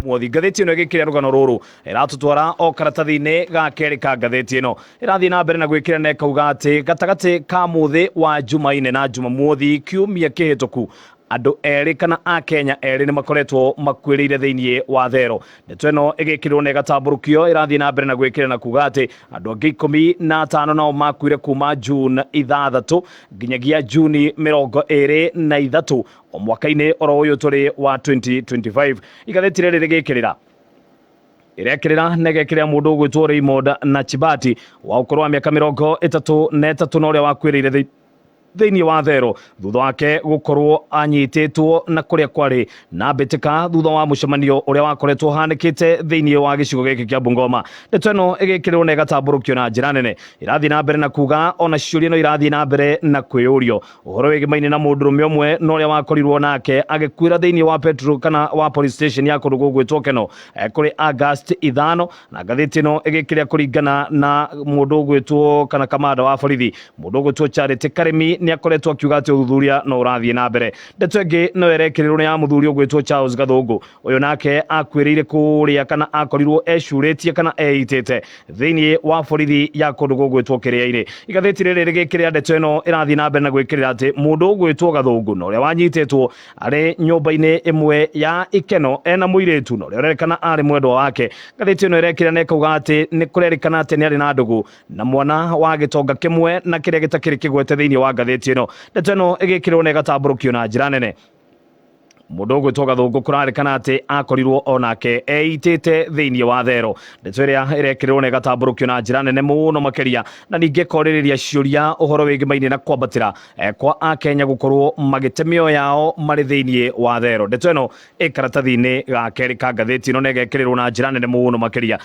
Mwothi. Ngathĩti ĩno ĩgĩkĩrĩa rũgano rũrũ ĩratũtwara o karatathi-inĩ ga kerĩ ka ngathĩti ĩno. Ĩrathiĩ na mbere na gwĩkĩra na ĩkauga atĩ gatagatĩ ka mũthĩ wa Jumaine na Jumamothi kiumia kĩhĩtũku andũ erĩ kana a Kenya erĩ nĩ makoretwo makuĩrĩire thĩinĩ wa thero. Ndeto ĩno ĩgĩkĩrwo na ĩgatambũrũkio ĩrathiĩ na mbere na gwĩkĩra na kuga atĩ andũ angĩ 15 nao makuire kuma June 6 nginyagia Juni 23 o mwaka-inĩ oro ũyũ tũrĩ wa 2025. Igathĩti rĩrĩ rĩgĩkĩrĩra ĩrekĩrĩra na ĩgekĩrĩra mũndũ ũgwĩtwo Raymond Nachibati wa ũkũrũ wa mĩaka 33 na ũrĩa wakuĩrĩire thĩinĩ wa thero thutha wake gũkorwo anyitĩtwo na kũrĩa kwarĩ na mbĩtĩka thutha wa mũcemanio ũrĩa wakoretwo hanĩkĩte thĩinĩ wa gĩcigo gĩkĩ kĩa Bungoma. Ndeto ĩno ĩgĩkĩrĩrwo na ĩgatambũrũkio na njĩra nene. Ĩrathiĩ na mbere na kuga ona ciũria ĩno irathiĩ na mbere na kwĩyũrio ũhoro wĩgĩmaine na mũndũrũme ũmwe na ũrĩa wakorirwo nake agĩkuĩra thĩinĩ wa petrol kana wa police station ya kũndũ gũgwĩtwo Keno kũrĩ August 5, na ngathĩti ĩno ĩgĩkĩrĩa kũringana na mũndũ ũgwĩtwo kana kamanda wa borithi mũndũ ũgwĩtwo Charity Karemi nĩ akoretwo akiuga atĩ ũthuthuria no ũrathiĩ na mbere. Ndeto ĩngĩ no ĩrekĩrĩrwo nĩ ya mũthuri ũgwĩtwo Charles Gathũngũ. Ũyũ nake akuĩrĩire kũrĩa kana akorirwo ecurĩtie kana eitĩte thĩinĩ wa borithi ya kũndũ gũgwĩtwo Kĩrĩa-inĩ. Igathĩti rĩrĩ rĩgĩkĩrĩra ndeto ĩno ĩrathiĩ na mbere na gwĩkĩrĩra atĩ mũndũ ũgwĩtwo Gathũngũ na ũrĩa wanyitĩtwo arĩ nyũmba-inĩ ĩmwe ya Ikeno ena mũirĩtu na ũrĩa ũrerĩkana arĩ mwendwa wake. Ngathĩti ĩno ĩrekĩrĩra na ĩkauga atĩ nĩ kũrerĩkana atĩ nĩ arĩ na ndũgũ na mwana wa gĩtonga kĩmwe na kĩrĩa gĩtakĩrĩ kĩgwete thĩinĩ wa ngathĩti ĩno. Ndeto ĩno ĩgĩkĩrĩrwo na ĩgatambũrũkio na njĩra nene. Mũndũ ũgwĩtwo Gathũngũ kũrarĩkana atĩ akorirwo onake eitĩte thĩinĩ wa thero. Ndeto ĩrĩa ĩrekĩrĩrwo na ĩgatambũrũkio na njĩra nene mũno makĩria na ningĩ korĩrĩria ciũria ũhoro wĩgĩmaine na kwambatĩra kwa Akenya gũkorwo magĩte mĩoyo yao marĩ thĩinĩ wa thero. Ndeto ĩno ĩ karatathi-inĩ ga kerĩ ka ngathĩti ĩno na ĩgekĩrĩrwo na njĩra nene mũno makĩria.